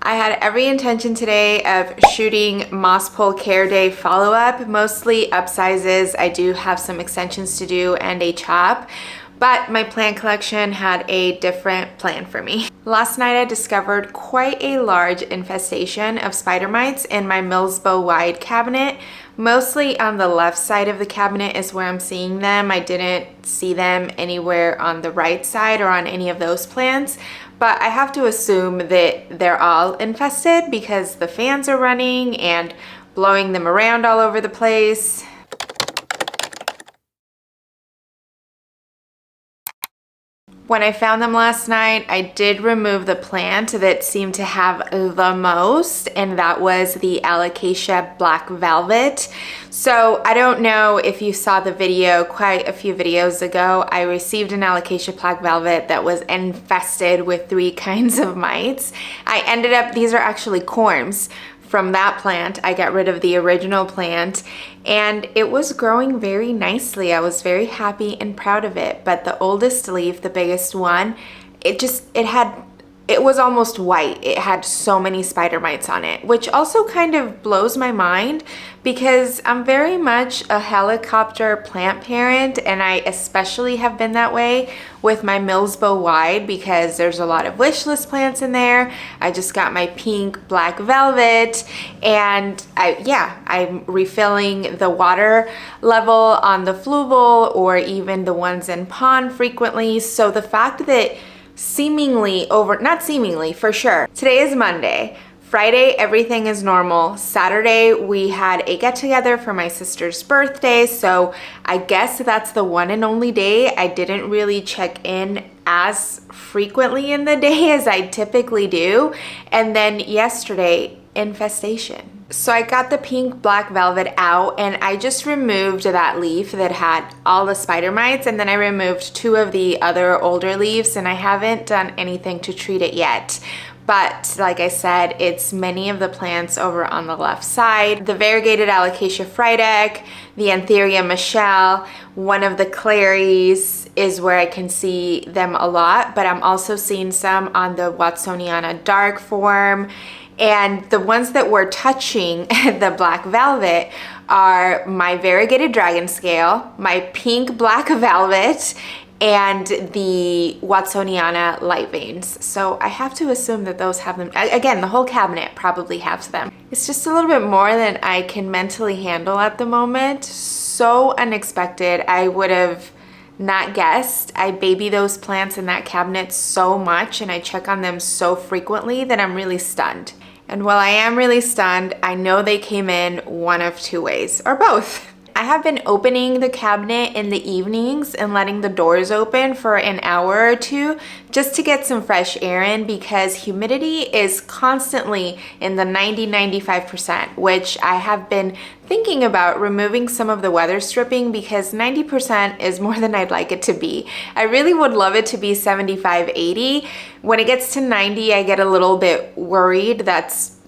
I had every intention today of shooting Moss Pole Care Day follow-up, mostly upsizes. I do have some extensions to do and a chop, but my plant collection had a different plan for me. Last night I discovered quite a large infestation of spider mites in my Millsbow wide cabinet. Mostly on the left side of the cabinet is where I'm seeing them. I didn't see them anywhere on the right side or on any of those plants, but I have to assume that they're all infested because the fans are running and blowing them around all over the place. When I found them last night, I did remove the plant that seemed to have the most, and that was the Alocasia Black Velvet. So I don't know if you saw the video quite a few videos ago. I received an Alocasia Black Velvet that was infested with 3 kinds of mites. These are actually corms. From that plant, I got rid of the original plant and it was growing very nicely. I was very happy and proud of it. But the oldest leaf, the biggest one, it was almost white. It had so many spider mites on it, which also kind of blows my mind because I'm very much a helicopter plant parent, and I especially have been that way with my Millsbow wide because there's a lot of wish list plants in there. I just got my pink black velvet, and I'm refilling the water level on the fluval or even the ones in pond frequently. So the fact that not seemingly, for sure. Today is Monday. Friday, everything is normal. Saturday, we had a get together for my sister's birthday. So I guess that's the one and only day I didn't really check in as frequently in the day as I typically do. And then yesterday, infestation. So I got the pink black velvet out and I just removed that leaf that had all the spider mites, and then I removed 2 of the other older leaves, and I haven't done anything to treat it yet. But like I said, it's many of the plants over on the left side. The variegated Alocasia frydek, the Antheria Michelle, one of the claries is where I can see them a lot, but I'm also seeing some on the Watsoniana dark form. And the ones that were touching the black velvet are my variegated dragon scale, my pink black velvet, and the Watsoniana light veins. So I have to assume that those have them. Again, the whole cabinet probably has them. It's just a little bit more than I can mentally handle at the moment. So unexpected. I would have not guessed. I baby those plants in that cabinet so much and I check on them so frequently that I'm really stunned. And while I am really stunned, I know they came in one of 2 ways, or both. I have been opening the cabinet in the evenings and letting the doors open for an hour or 2 just to get some fresh air in because humidity is constantly in the 90-95%, which I have been thinking about removing some of the weather stripping because 90% is more than I'd like it to be. I really would love it to be 75-80. When it gets to 90, I get a little bit worried.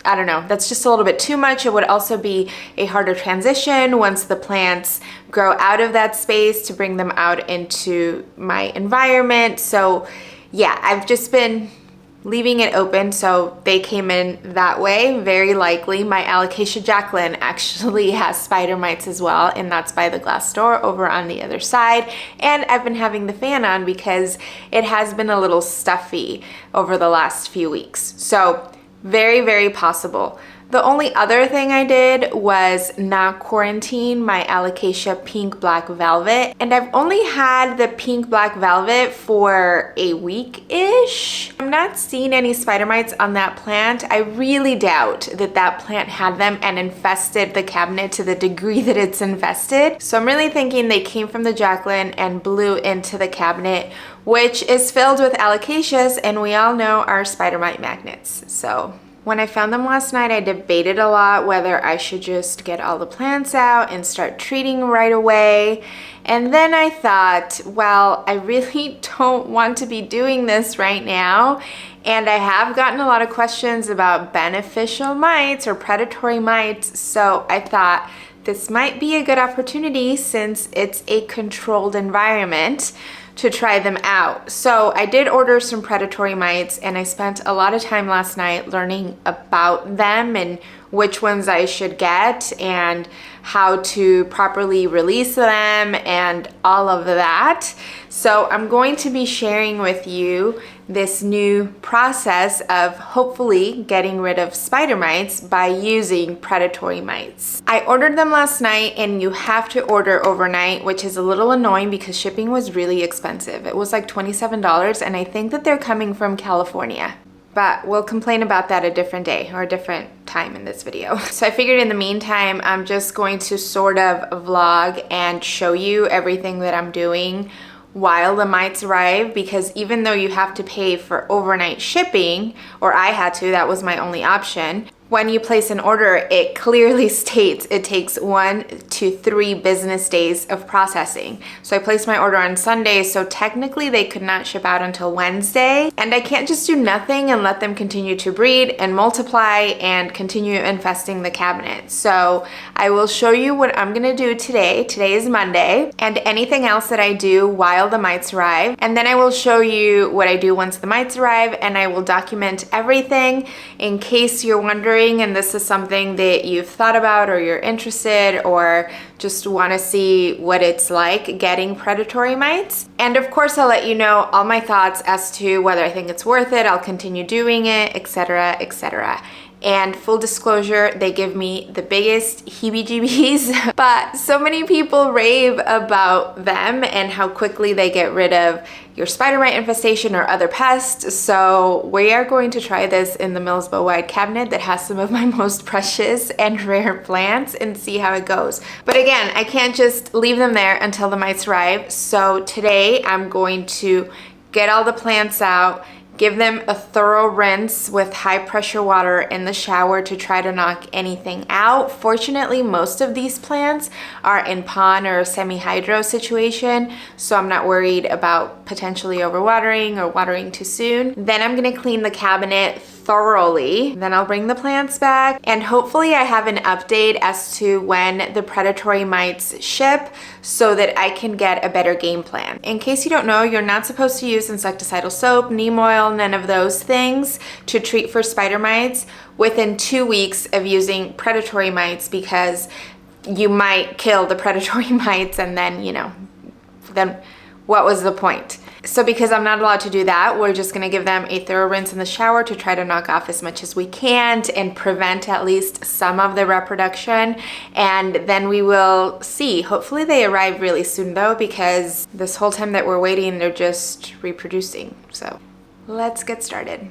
I don't know, that's just a little bit too much. It would also be a harder transition once the plants grow out of that space to bring them out into my environment. So yeah, I've just been leaving it open, so they came in that way. Very likely my Alocasia Jacqueline actually has spider mites as well, and that's by the glass door over on the other side. And I've been having the fan on because it has been a little stuffy over the last few weeks. So very, very possible. The only other thing I did was not quarantine my Alocasia pink black velvet, and I've only had the pink black velvet for a week-ish. I'm not seeing any spider mites on that plant. I really doubt that that plant had them and infested the cabinet to the degree that it's infested. So I'm really thinking they came from the Jacqueline and blew into the cabinet, which is filled with Alocasias, and we all know our spider mite magnets. So when I found them last night, I debated a lot whether I should just get all the plants out and start treating right away. And then I thought, well, I really don't want to be doing this right now. And I have gotten a lot of questions about beneficial mites or predatory mites. So I thought this might be a good opportunity since it's a controlled environment. to try them out. So I did order some predatory mites, and I spent a lot of time last night learning about them and which ones I should get and how to properly release them and all of that. So I'm going to be sharing with you this new process of hopefully getting rid of spider mites by using predatory mites. I ordered them last night, and you have to order overnight, which is a little annoying because shipping was really expensive. It was like $27, and I think that they're coming from California. But we'll complain about that a different day or a different time in this video. So I figured in the meantime, I'm just going to sort of vlog and show you everything that I'm doing while the mites arrive, because even though you have to pay for overnight shipping, or I had to, that was my only option, when you place an order, it clearly states it takes 1 to 3 business days of processing. So I placed my order on Sunday, so technically they could not ship out until Wednesday. And I can't just do nothing and let them continue to breed and multiply and continue infesting the cabinet. So I will show you what I'm gonna do today. Today is Monday, and anything else that I do while the mites arrive. And then I will show you what I do once the mites arrive, and I will document everything in case you're wondering and this is something that you've thought about or you're interested or just want to see what it's like getting predatory mites. And of course, I'll let you know all my thoughts as to whether I think it's worth it, I'll continue doing it, etc., etc. And full disclosure, they give me the biggest heebie-jeebies, but so many people rave about them and how quickly they get rid of your spider mite infestation or other pests. So we are going to try this in the Millsbo wide cabinet that has some of my most precious and rare plants and see how it goes. But again, I can't just leave them there until the mites arrive. So today I'm going to get all the plants out, give them a thorough rinse with high pressure water in the shower to try to knock anything out. Fortunately, most of these plants are in pond or semi-hydro situation, so I'm not worried about potentially overwatering or watering too soon. Then I'm gonna clean the cabinet thoroughly. Then I'll bring the plants back, and hopefully I have an update as to when the predatory mites ship so that I can get a better game plan. In case you don't know, you're not supposed to use insecticidal soap, neem oil, none of those things to treat for spider mites within 2 weeks of using predatory mites, because you might kill the predatory mites and then, then what was the point? So because I'm not allowed to do that, we're just gonna give them a thorough rinse in the shower to try to knock off as much as we can and prevent at least some of the reproduction. And then we will see. Hopefully they arrive really soon though, because this whole time that we're waiting, they're just reproducing. So let's get started.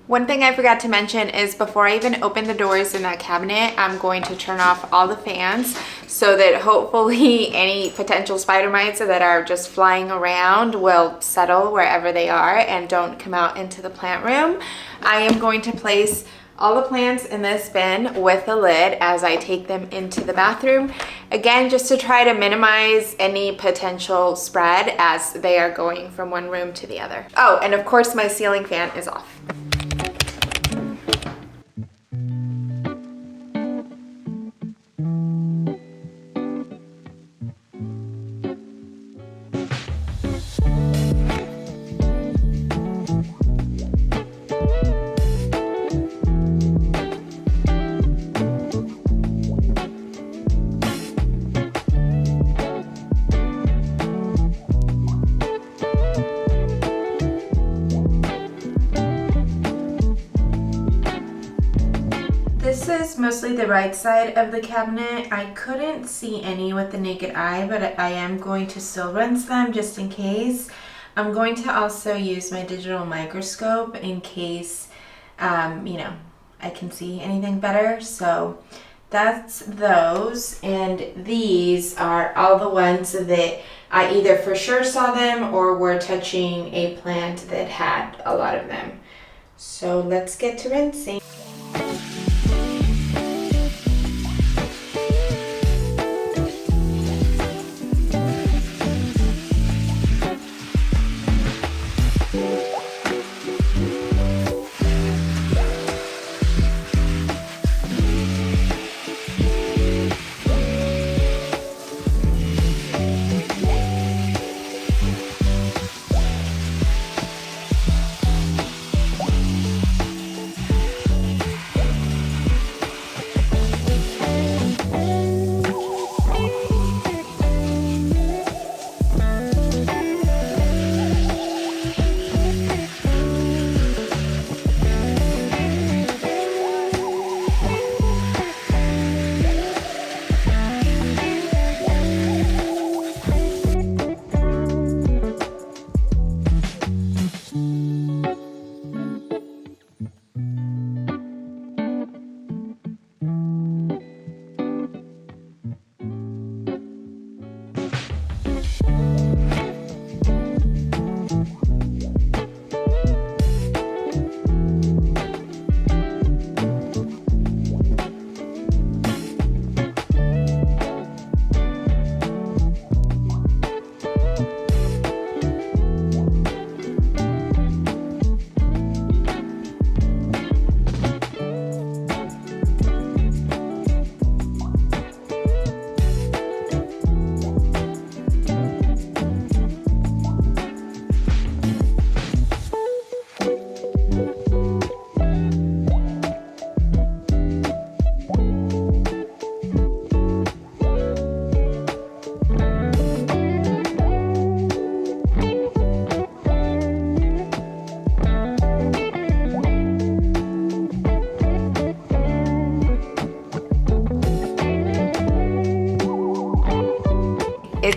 One thing I forgot to mention is before I even open the doors in that cabinet, I'm going to turn off all the fans so that hopefully any potential spider mites that are just flying around will settle wherever they are and don't come out into the plant room. I am going to place all the plants in this bin with a lid as I take them into the bathroom. Again, just to try to minimize any potential spread as they are going from one room to the other. Oh, and of course my ceiling fan is off. This is mostly the right side of the cabinet. I couldn't see any with the naked eye, but I am going to still rinse them just in case. I'm going to also use my digital microscope in case, I can see anything better. So that's those, and these are all the ones that I either for sure saw them or were touching a plant that had a lot of them. So let's get to rinsing.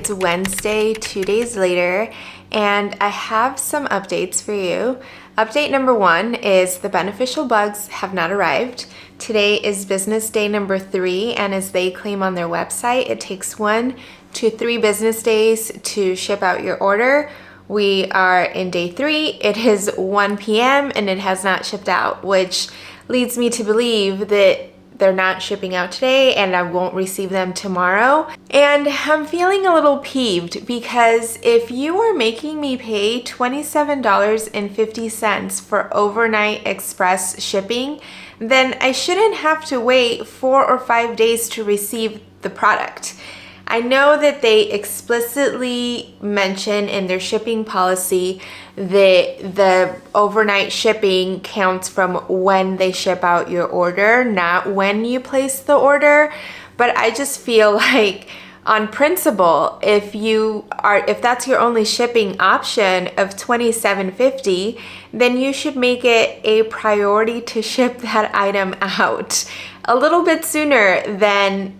It's Wednesday, 2 days later, and I have some updates for you. Update number 1 is the beneficial bugs have not arrived. Today is business day number 3, and as they claim on their website, it takes 1 to 3 business days to ship out your order. We are in day 3. It is 1 p.m. and it has not shipped out, which leads me to believe that they're not shipping out today and I won't receive them tomorrow. And I'm feeling a little peeved because if you are making me pay $27.50 for overnight express shipping, then I shouldn't have to wait 4 or 5 days to receive the product. I know that they explicitly mention in their shipping policy that the overnight shipping counts from when they ship out your order, not when you place the order. But I just feel like on principle, if that's your only shipping option of $27.50, then you should make it a priority to ship that item out a little bit sooner than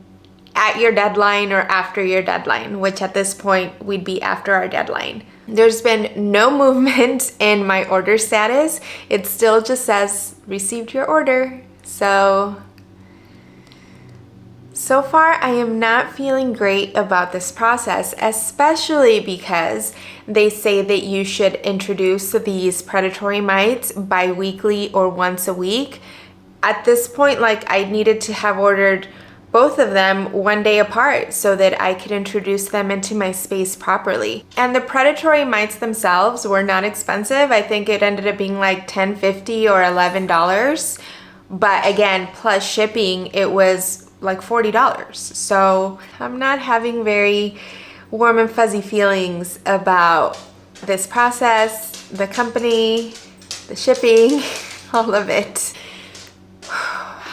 at your deadline or after your deadline, which at this point we'd be after our deadline. There's been no movement in my order status. It still just says received your order. So far I am not feeling great about this process, especially because they say that you should introduce these predatory mites bi-weekly or once a week. At this point, I needed to have ordered both of them 1 day apart so that I could introduce them into my space properly. And the predatory mites themselves were not expensive. I think it ended up being like $10.50 or $11. But again, plus shipping, it was like $40. So I'm not having very warm and fuzzy feelings about this process, the company, the shipping, all of it.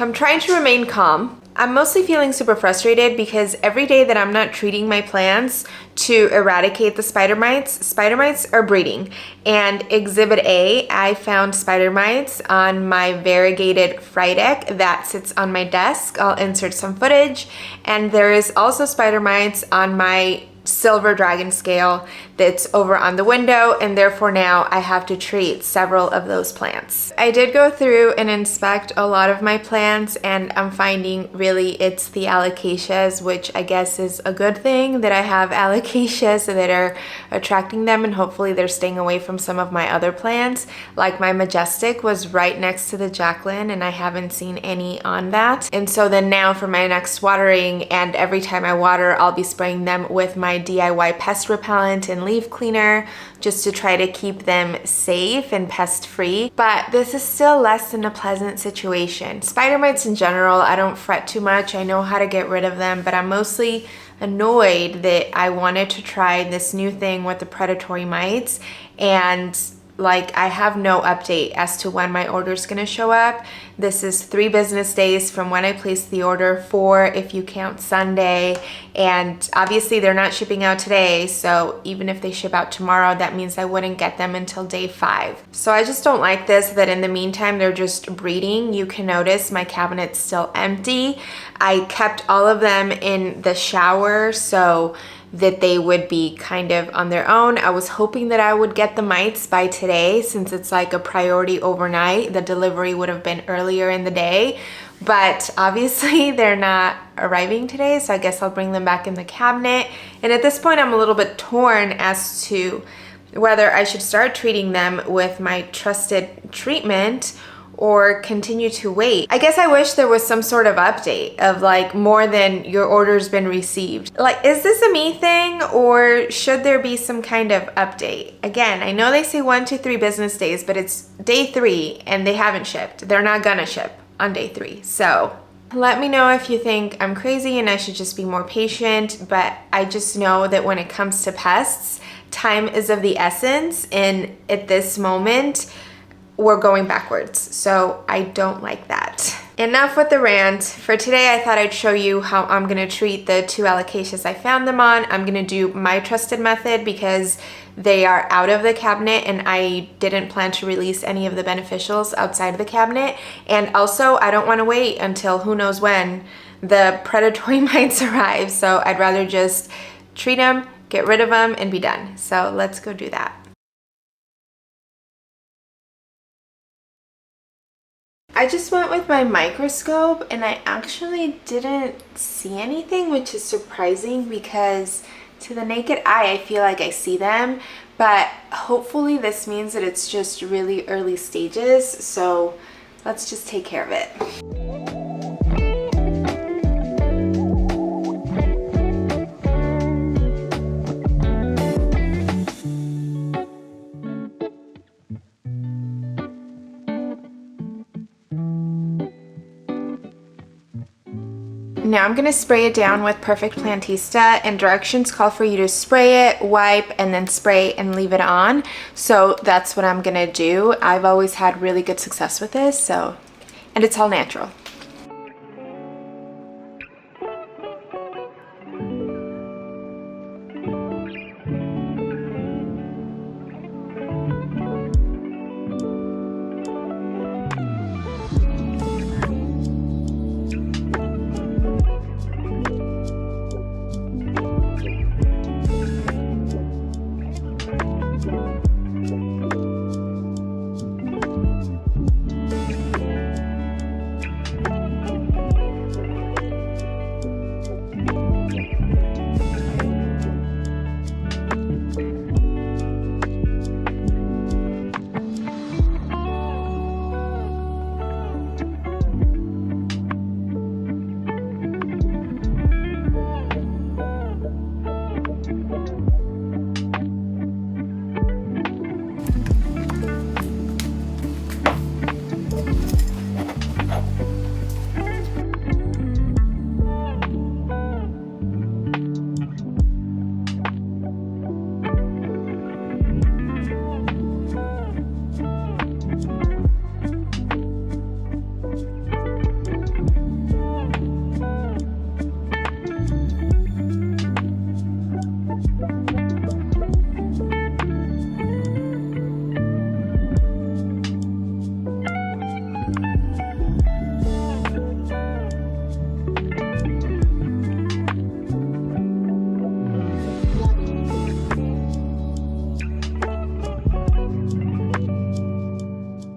I'm trying to remain calm. I'm mostly feeling super frustrated because every day that I'm not treating my plants to eradicate the spider mites are breeding. And Exhibit A, I found spider mites on my variegated fry deck that sits on my desk. I'll insert some footage. And there is also spider mites on my silver dragon scale that's over on the window, and therefore now I have to treat several of those plants. I did go through and inspect a lot of my plants, and I'm finding really it's the alocasias, which I guess is a good thing that I have alocasias that are attracting them, and hopefully they're staying away from some of my other plants. Like my majestic was right next to the Jacqueline and I haven't seen any on that. And so then now for my next watering, and every time I water I'll be spraying them with my DIY pest repellent and leaf cleaner just to try to keep them safe and pest free. But this is still less than a pleasant situation. Spider mites in general, I don't fret too much. I know how to get rid of them, but I'm mostly annoyed that I wanted to try this new thing with the predatory mites, and I have no update as to when my order is going to show up. This is 3 business days from when I placed the order, 4 if you count Sunday, and obviously they're not shipping out today, so even if they ship out tomorrow, that means I wouldn't get them until day 5. So I just don't like this, that in the meantime they're just breeding. You can notice my cabinet's still empty. I kept all of them in the shower so that they would be kind of on their own. I was hoping that I would get the mites by today, since it's like a priority overnight. The delivery would have been earlier in the day, but obviously they're not arriving today, so I guess I'll bring them back in the cabinet. And at this point I'm a little bit torn as to whether I should start treating them with my trusted treatment or continue to wait. I guess I wish there was some sort of update of more than your order's been received. Is this a me thing, or should there be some kind of update? Again, I know they say 1 to 3 business days, but it's day 3 and they haven't shipped. They're not gonna ship on day 3. So let me know if you think I'm crazy and I should just be more patient, but I just know that when it comes to pests, time is of the essence, and at this moment, we're going backwards, so I don't like that. Enough with the rant. For today, I thought I'd show you how I'm gonna treat the 2 alocasias I found them on. I'm gonna do my trusted method because they are out of the cabinet and I didn't plan to release any of the beneficials outside of the cabinet. And also, I don't wanna wait until who knows when the predatory mites arrive, so I'd rather just treat them get rid of them, and be done. So let's go do that. I just went with my microscope and I actually didn't see anything, which is surprising because to the naked eye, I feel like I see them, but hopefully this means that it's just really early stages. So let's just take care of it. Now I'm gonna spray it down with Perfect Plantista, and directions call for you to spray it, wipe, and then spray and leave it on. So that's what I'm gonna do. I've always had really good success with this, and it's all natural.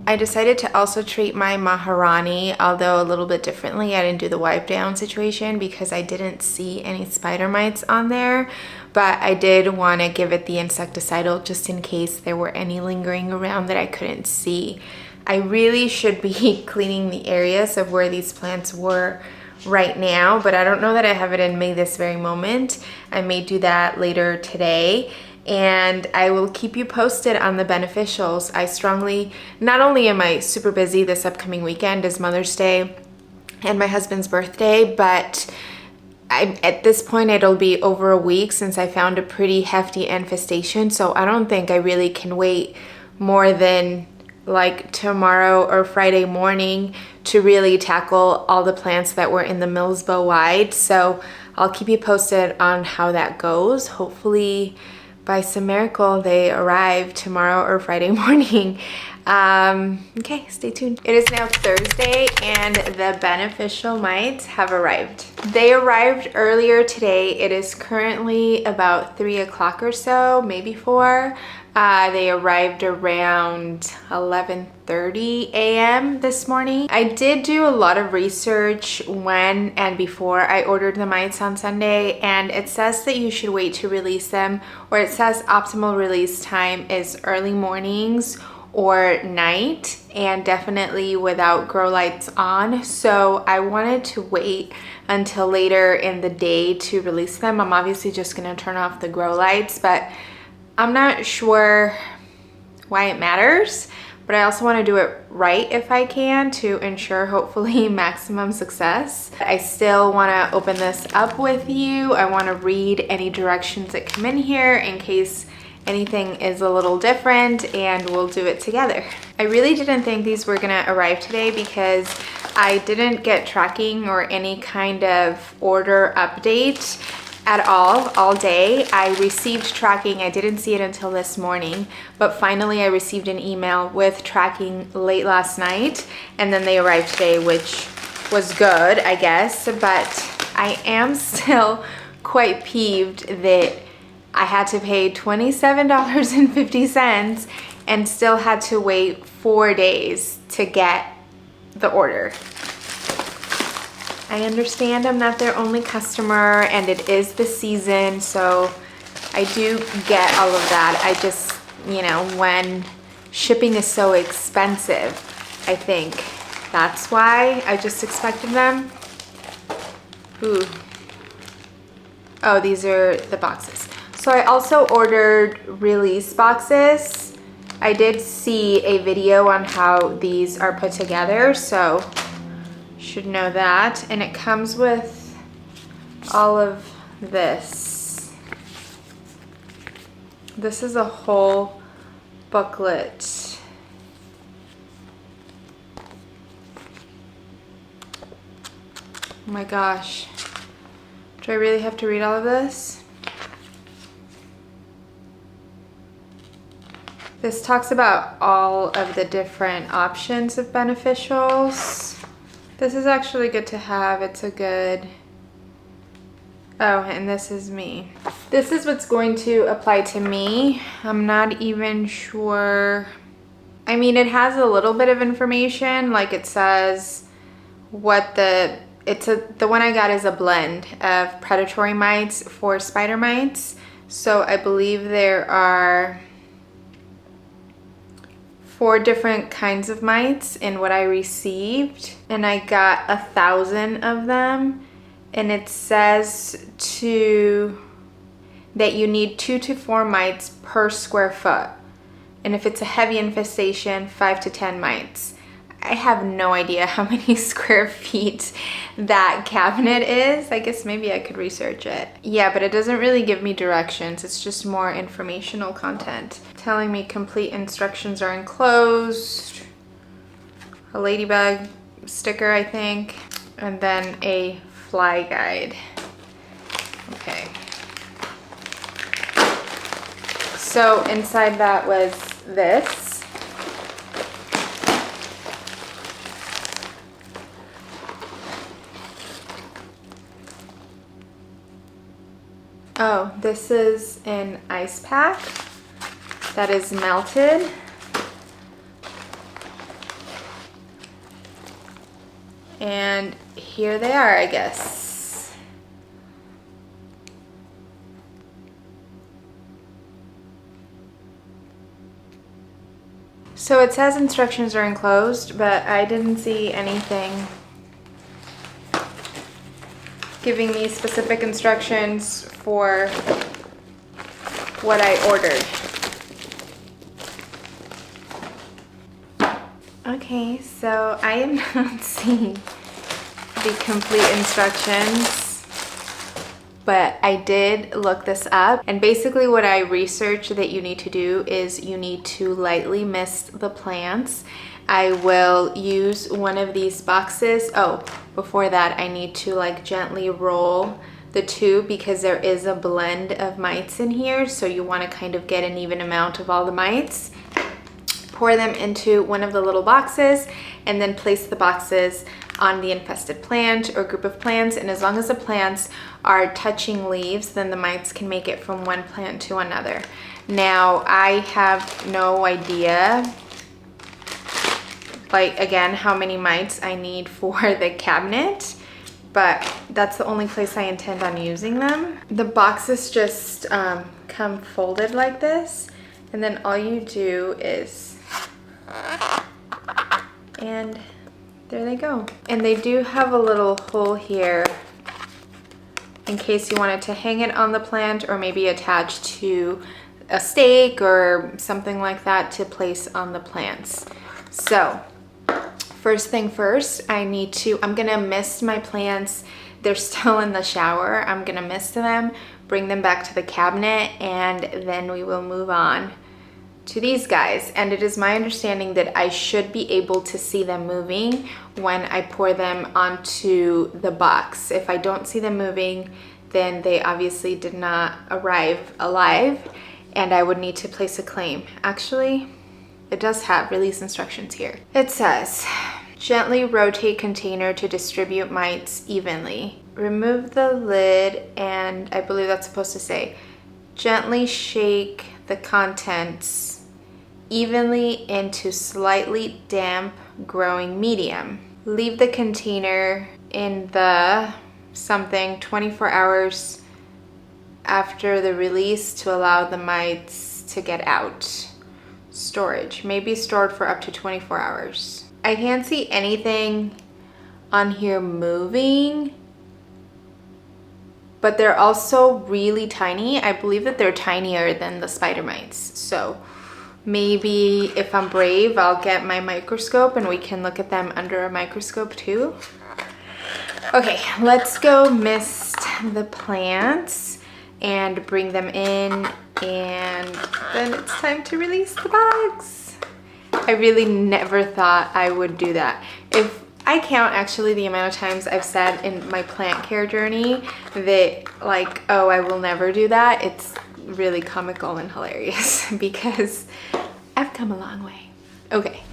I decided to also treat my Maharani, although a little bit differently. I didn't do the wipe down situation because I didn't see any spider mites on there, but I did want to give it the insecticidal just in case there were any lingering around that I couldn't see. I really should be cleaning the areas of where these plants were right now, but I don't know that I have it in me this very moment. I may do that later today. And I will keep you posted on the beneficials. I strongly, not only am I super busy this upcoming weekend is Mother's Day and my husband's birthday, but at this point it'll be over a week since I found a pretty hefty infestation, so I don't think I really can wait more than like tomorrow or Friday morning to really tackle all the plants that were in the Millsbow wide. So I'll keep you posted on how that goes. Hopefully by some miracle they arrive tomorrow or Friday morning. Okay, stay tuned. It is now Thursday and the beneficial mites have arrived. They arrived earlier today. It is currently about 3 o'clock or so, maybe 4. They arrived around 11:30 a.m. this morning. I did do a lot of research when and before I ordered the mites on Sunday, and it says that you should wait to release them, or it says optimal release time is early mornings or night, and definitely without grow lights on. So I wanted to wait until later in the day to release them. I'm obviously just gonna turn off the grow lights, but I'm not sure why it matters, but I also want to do it right if I can to ensure hopefully maximum success. I still want to open this up with you. I want to read any directions that come in here in case anything is a little different, and we'll do it together. I really didn't think these were gonna arrive today because I didn't get tracking or any kind of order update at all day. I received tracking, I didn't see it until this morning, but finally I received an email with tracking late last night, and then they arrived today, which was good, I guess, but I am still quite peeved that I had to pay $27.50 and still had to wait 4 days to get the order. I understand I'm not their only customer and it is the season, so I do get all of that. I just, you know, when shipping is so expensive, I think that's why I just expected them. Ooh. Oh, these are the boxes. So I also ordered release boxes. I did see a video on how these are put together, so should know that. And it comes with all of this. This is a whole booklet. Oh my gosh. Do I really have to read all of this? This talks about all of the different options of beneficials. This is actually good to have. It's a good... Oh, and this is me. This is what's going to apply to me. I'm not even sure. I mean, it has a little bit of information. Like it says what the one I got is a blend of predatory mites for spider mites. So I believe there are 4 different kinds of mites in what I received, and I got 1,000 of them, and it says that you need 2 to 4 mites per square foot, and if it's a heavy infestation, 5 to 10 mites. I have no idea how many square feet that cabinet is. I guess maybe I could research it. Yeah, but it doesn't really give me directions. It's just more informational content. Telling me complete instructions are enclosed. A ladybug sticker, I think. And then a fly guide. Okay. So inside that was this. Oh, this is an ice pack that is melted. And here they are, I guess. So it says instructions are enclosed, but I didn't see anything giving me specific instructions for what I ordered. Okay, so I am not seeing the complete instructions, but I did look this up, and basically what I researched that you need to do is you need to lightly mist the plants. I will use one of these boxes. Oh, before that, I need to like gently roll the tube because there is a blend of mites in here, so you want to kind of get an even amount of all the mites. Pour them into one of the little boxes and then place the boxes on the infested plant or group of plants, and as long as the plants are touching leaves, then the mites can make it from one plant to another. Now, I have no idea, like again, how many mites I need for the cabinet, but that's the only place I intend on using them. The boxes just come folded like this, and then all you do is, and there they go. And they do have a little hole here in case you wanted to hang it on the plant or maybe attach to a stake or something like that to place on the plants. So first thing first, I'm gonna mist my plants. They're still in the shower. I'm gonna mist them, bring them back to the cabinet, and then we will move on to these guys. And it is my understanding that I should be able to see them moving when I pour them onto the box. If I don't see them moving, then they obviously did not arrive alive and I would need to place a claim. Actually, it does have release instructions here. It says, gently rotate container to distribute mites evenly. Remove the lid, and I believe that's supposed to say, Gently shake the contents evenly into slightly damp growing medium. Leave the container in the something 24 hours after the release to allow the mites to get out. Storage may be stored for up to 24 hours. I can't see anything on here moving, but they're also really tiny. I believe that they're tinier than the spider mites. So maybe if I'm brave, I'll get my microscope and we can look at them under a microscope too. Okay, let's go mist the plants and bring them in, and then it's time to release the bugs. I really never thought I would do that. If I count actually the amount of times I've said in my plant care journey that like, oh, I will never do that, it's really comical and hilarious because I've come a long way. Okay.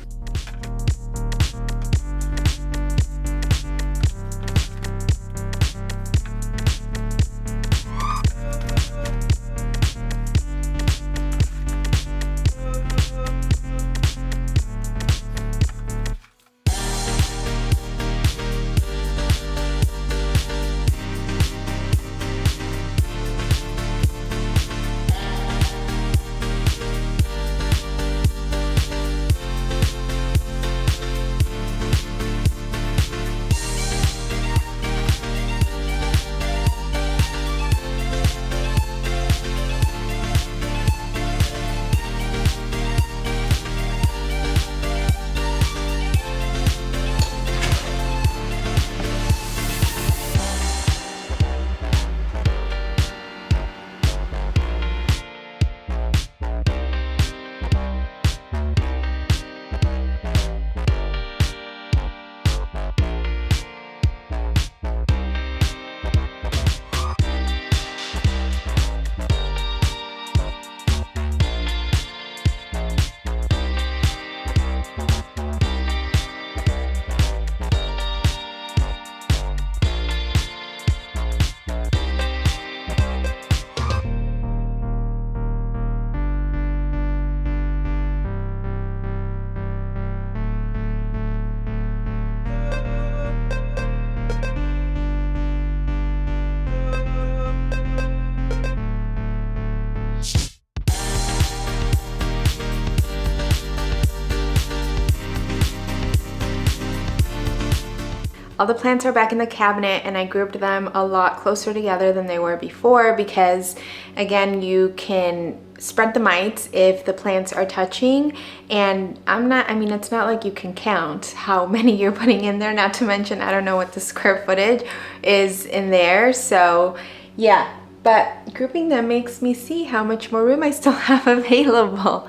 All the plants are back in the cabinet, and I grouped them a lot closer together than they were before because, again, you can spread the mites if the plants are touching, and it's not like you can count how many you're putting in there, not to mention I don't know what the square footage is in there, so yeah, but grouping them makes me see how much more room I still have available,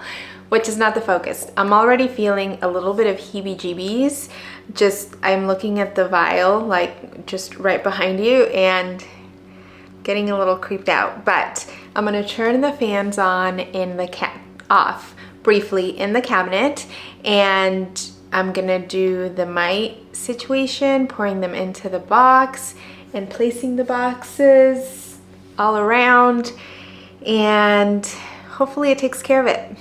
which is not the focus. I'm already feeling a little bit of heebie-jeebies. I'm looking at the vial, like just right behind you, and getting a little creeped out. But I'm gonna turn the fans on off briefly in the cabinet, and I'm gonna do the mite situation, pouring them into the box and placing the boxes all around, and hopefully it takes care of it.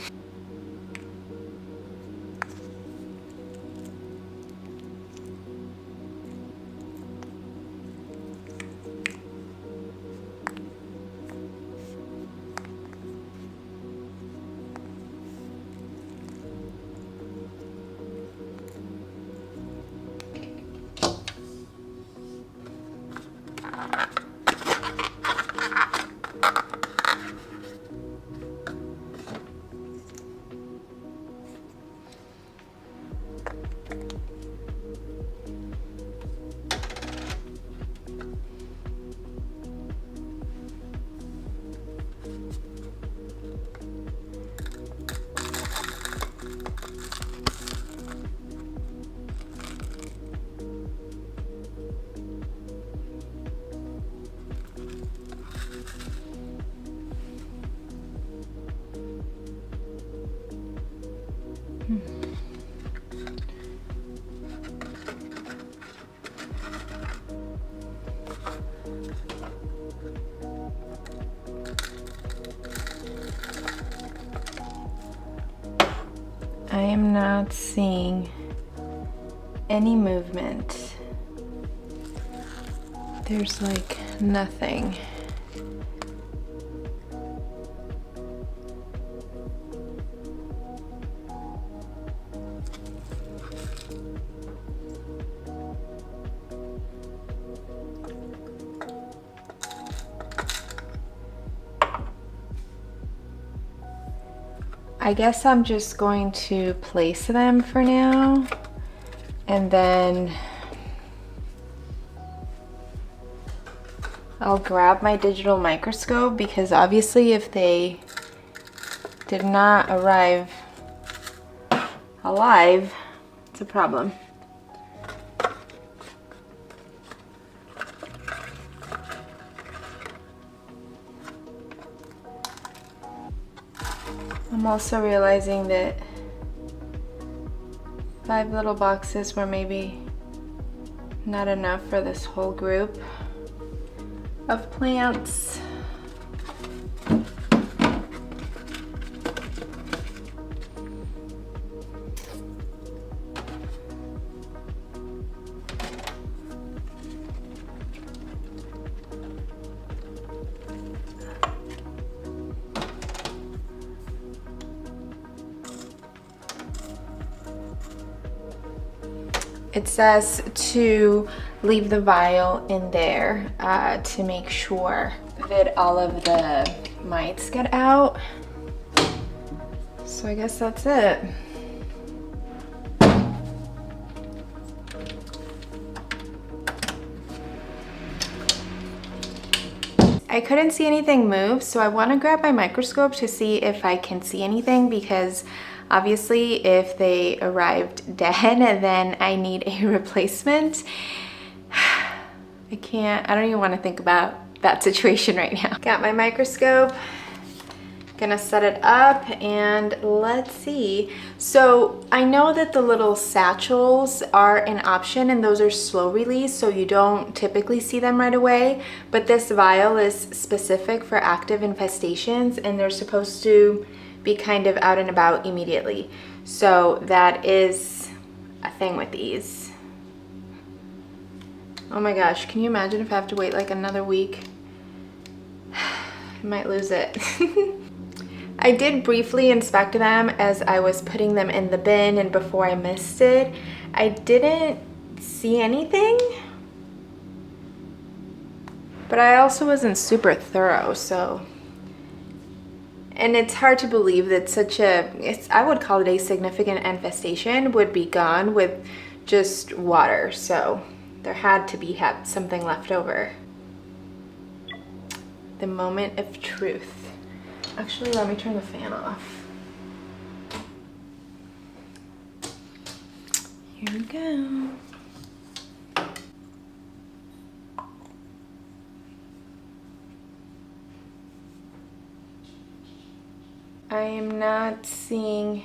I am not seeing any movement. There's like nothing. I guess I'm just going to place them for now, and then I'll grab my digital microscope, because obviously if they did not arrive alive, it's a problem. I'm also realizing that 5 little boxes were maybe not enough for this whole group of plants. It says to leave the vial in there to make sure that all of the mites get out. So I guess that's it. I couldn't see anything move, so I want to grab my microscope to see if I can see anything, because obviously if they arrived dead, then I need a replacement. I don't even want to think about that situation right now. Got my microscope, gonna set it up, and let's see. So I know that the little satchels are an option, and those are slow release, so you don't typically see them right away, but this vial is specific for active infestations, and they're supposed to be kind of out and about immediately. So that is a thing with these. Oh my gosh, can you imagine if I have to wait like another week? I might lose it. I did briefly inspect them as I was putting them in the bin, and before I missed it, I didn't see anything. But I also wasn't super thorough, so. And it's hard to believe that I would call it a significant infestation would be gone with just water. So there had to be something left over. The moment of truth. Actually, let me turn the fan off. Here we go. I am not seeing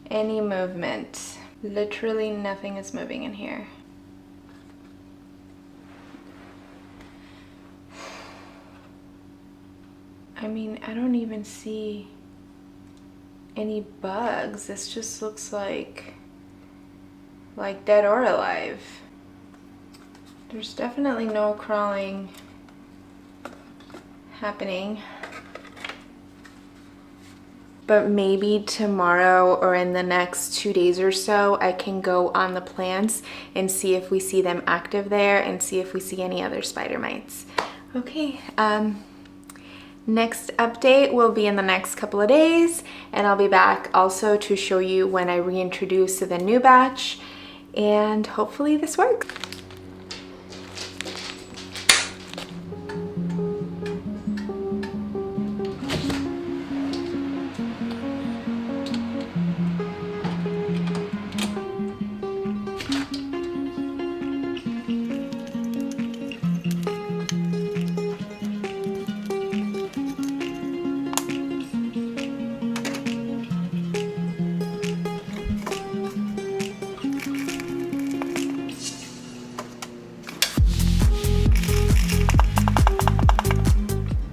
any movement. Literally nothing is moving in here. I mean, I don't even see any bugs. This just looks like dead or alive. There's definitely no crawling happening. But maybe tomorrow or in the next 2 days or so, I can go on the plants and see if we see them active there and see if we see any other spider mites. Okay, next update will be in the next couple of days, and I'll be back also to show you when I reintroduce the new batch, and hopefully this works.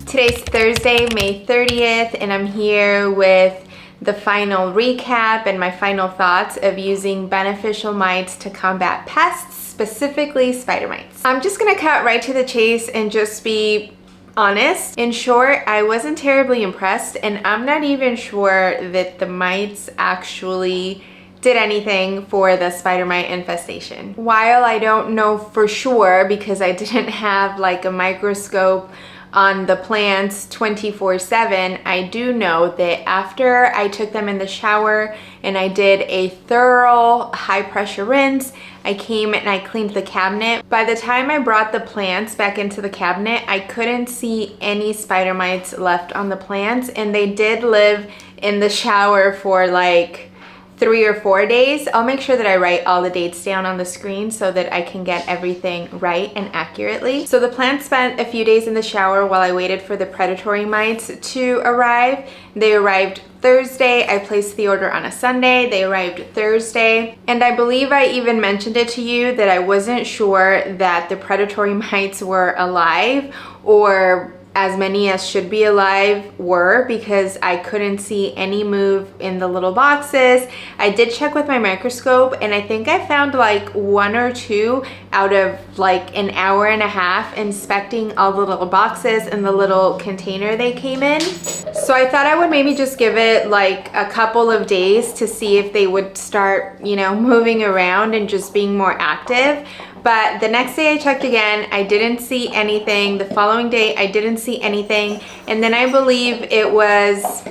Today's Thursday, May 30th, and I'm here with the final recap and my final thoughts of using beneficial mites to combat pests, specifically spider mites. I'm just gonna cut right to the chase and just be honest. In short, I wasn't terribly impressed, and I'm not even sure that the mites actually did anything for the spider mite infestation. While I don't know for sure because I didn't have like a microscope on the plants 24/7, I do know that after I took them in the shower and I did a thorough high pressure rinse, I came and I cleaned the cabinet. By the time I brought the plants back into the cabinet, I couldn't see any spider mites left on the plants, and they did live in the shower for like 3 or 4 days. I'll make sure that I write all the dates down on the screen so that I can get everything right and accurately. So the plants spent a few days in the shower while I waited for the predatory mites to arrive. They arrived Thursday. I placed the order on a Sunday. They arrived Thursday. And I believe I even mentioned it to you that I wasn't sure that the predatory mites were alive, or as many as should be alive were, because I couldn't see any move in the little boxes. I did check with my microscope, and I think I found like 1 or 2 out of like an hour and a half inspecting all the little boxes and the little container they came in. So I thought I would maybe just give it like a couple of days to see if they would start, you know, moving around and just being more active. But the next day I checked again, I didn't see anything. The following day I didn't see anything. And then I believe it was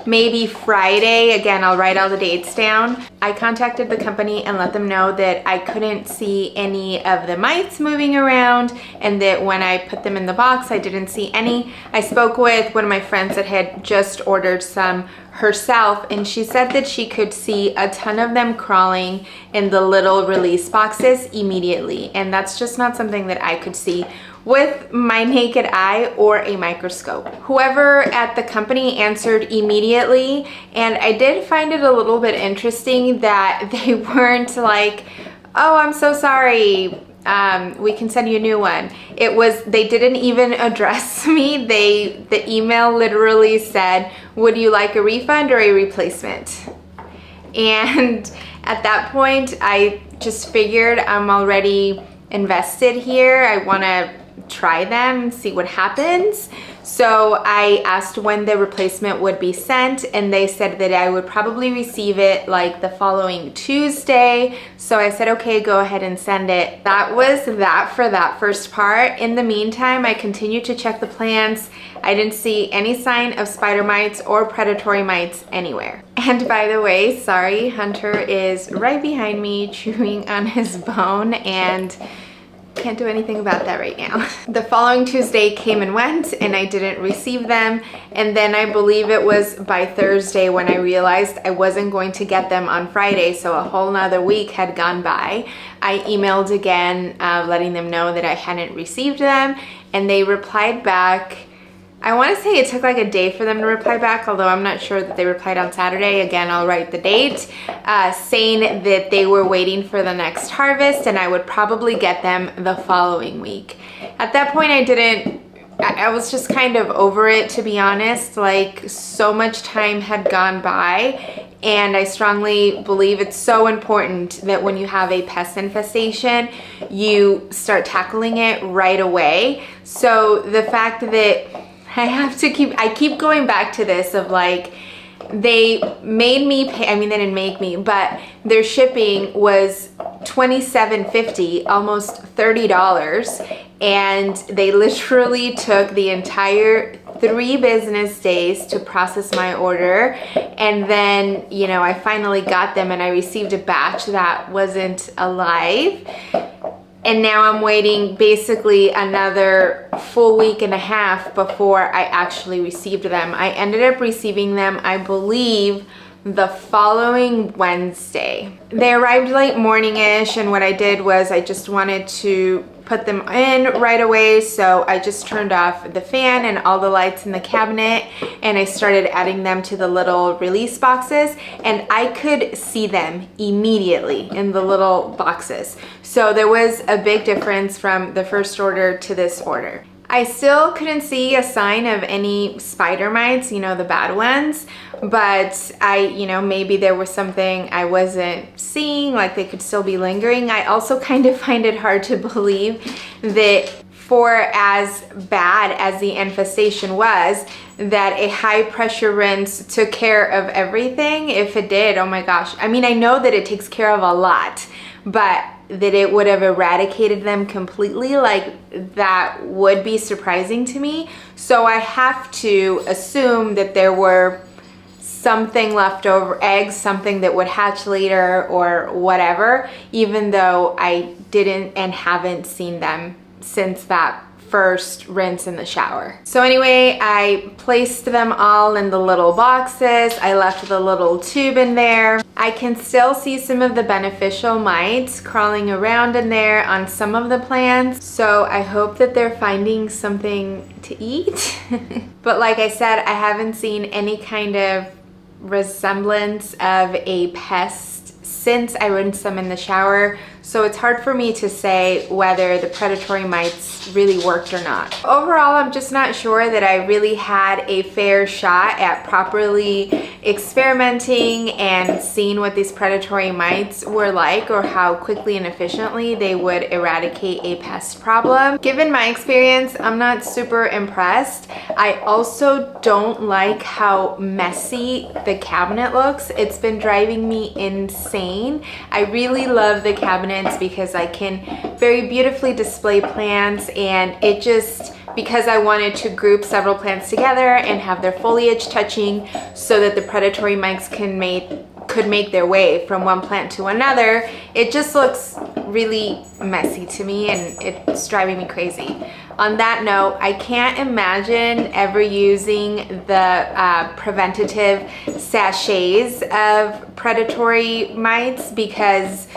maybe Friday, again, I'll write all the dates down, I contacted the company and let them know that I couldn't see any of the mites moving around, and that when I put them in the box, I didn't see any. I spoke with one of my friends that had just ordered some herself, and she said that she could see a ton of them crawling in the little release boxes immediately, and that's just not something that I could see with my naked eye or a microscope. Whoever at the company answered immediately, and I did find it a little bit interesting that they weren't like, oh, I'm so sorry, we can send you a new one. It was, they didn't even address me. The email literally said, would you like a refund or a replacement? And at that point, I just figured I'm already invested here. I wanna try them, see what happens. So I asked when the replacement would be sent, and they said that I would probably receive it like the following Tuesday. So I said, okay, go ahead and send it. That was that for that first part. In the meantime, I continued to check the plants. I didn't see any sign of spider mites or predatory mites anywhere. And by the way, sorry, Hunter is right behind me chewing on his bone, and can't do anything about that right now. The following Tuesday came and went, and I didn't receive them. And then I believe it was by Thursday when I realized I wasn't going to get them on Friday, so a whole nother week had gone by. I emailed again, letting them know that I hadn't received them, and they replied back. I want to say it took like a day for them to reply back, although I'm not sure that they replied on Saturday. Again, I'll write the date, saying that they were waiting for the next harvest and I would probably get them the following week. At that point, I was just kind of over it, to be honest. Like, so much time had gone by, and I strongly believe it's so important that when you have a pest infestation, you start tackling it right away. So the fact that I keep going back to this of like, they made me pay, I mean, they didn't make me, but their shipping was $27.50, almost $30. And they literally took the entire 3 business days to process my order. And then, you know, I finally got them and I received a batch that wasn't alive. And now I'm waiting basically another full week and a half before I actually received them. I ended up receiving them, I believe, the following Wednesday. They arrived late morning-ish, and what I did was I just wanted to put them in right away, so I just turned off the fan and all the lights in the cabinet, and I started adding them to the little release boxes, and I could see them immediately in the little boxes. So there was a big difference from the first order to this order. I still couldn't see a sign of any spider mites, you know, the bad ones, but maybe there was something I wasn't seeing, like they could still be lingering. I also kind of find it hard to believe that for as bad as the infestation was, that a high pressure rinse took care of everything. If it did, oh my gosh. I mean, I know that it takes care of a lot, but that it would have eradicated them completely, like that would be surprising to me. So I have to assume that there were something left over, eggs, something that would hatch later or whatever, even though I didn't and haven't seen them since that first rinse in the shower. So anyway, I placed them all in the little boxes. I left the little tube in there. I can still see some of the beneficial mites crawling around in there on some of the plants. So I hope that they're finding something to eat. But like I said, I haven't seen any kind of resemblance of a pest since I rinsed them in the shower. So it's hard for me to say whether the predatory mites really worked or not. Overall, I'm just not sure that I really had a fair shot at properly experimenting and seeing what these predatory mites were like, or how quickly and efficiently they would eradicate a pest problem. Given my experience, I'm not super impressed. I also don't like how messy the cabinet looks. It's been driving me insane. I really love the cabinets because I can very beautifully display plants, and it just, because I wanted to group several plants together and have their foliage touching so that the predatory mites could make their way from one plant to another, it just looks really messy to me and it's driving me crazy. On that note, I can't imagine ever using the preventative sachets of predatory mites because,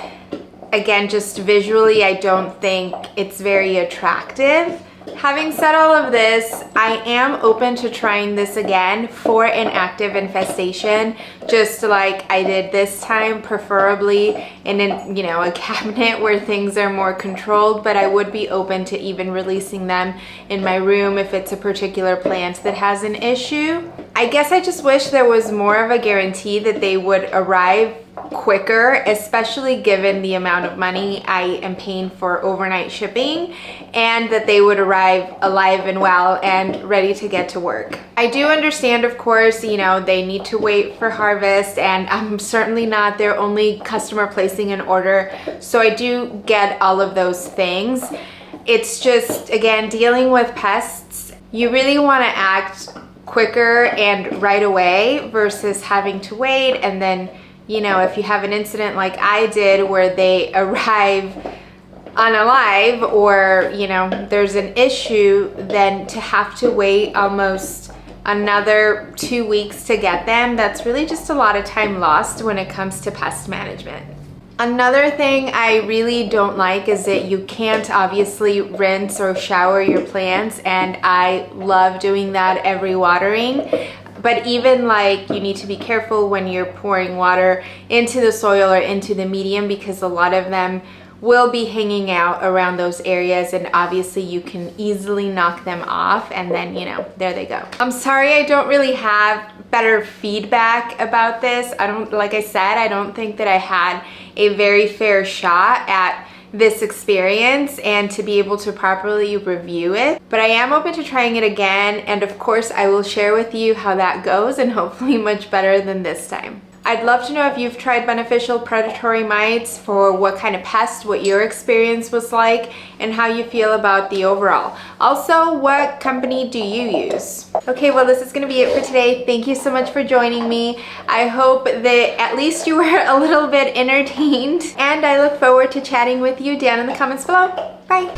again, just visually, I don't think it's very attractive. Having said all of this, I am open to trying this again for an active infestation, just like I did this time, preferably in a cabinet where things are more controlled, but I would be open to even releasing them in my room if it's a particular plant that has an issue. I guess I just wish there was more of a guarantee that they would arrive quicker, especially given the amount of money I am paying for overnight shipping, and that they would arrive alive and well and ready to get to work. I do understand, of course, they need to wait for harvest, and I'm certainly not their only customer placing an order, so I do get all of those things. It's just, again, dealing with pests, you really want to act quicker and right away versus having to wait, and then if you have an incident like I did where they arrive unalive, or there's an issue, then to have to wait almost another 2 weeks to get them, that's really just a lot of time lost when it comes to pest management. Another thing I really don't like is that you can't obviously rinse or shower your plants, and I love doing that every watering. But even you need to be careful when you're pouring water into the soil or into the medium, because a lot of them will be hanging out around those areas, and obviously you can easily knock them off, and then there they go. I'm sorry I don't really have better feedback about this. Like I said, I don't think that I had a very fair shot at this experience and to be able to properly review it, but I am open to trying it again, and of course I will share with you how that goes, and hopefully much better than this time. I'd love to know if you've tried beneficial predatory mites, for what kind of pest, what your experience was like, and how you feel about the overall. Also, what company do you use? Okay, well, this is gonna be it for today. Thank you so much for joining me. I hope that at least you were a little bit entertained, and I look forward to chatting with you down in the comments below. Bye.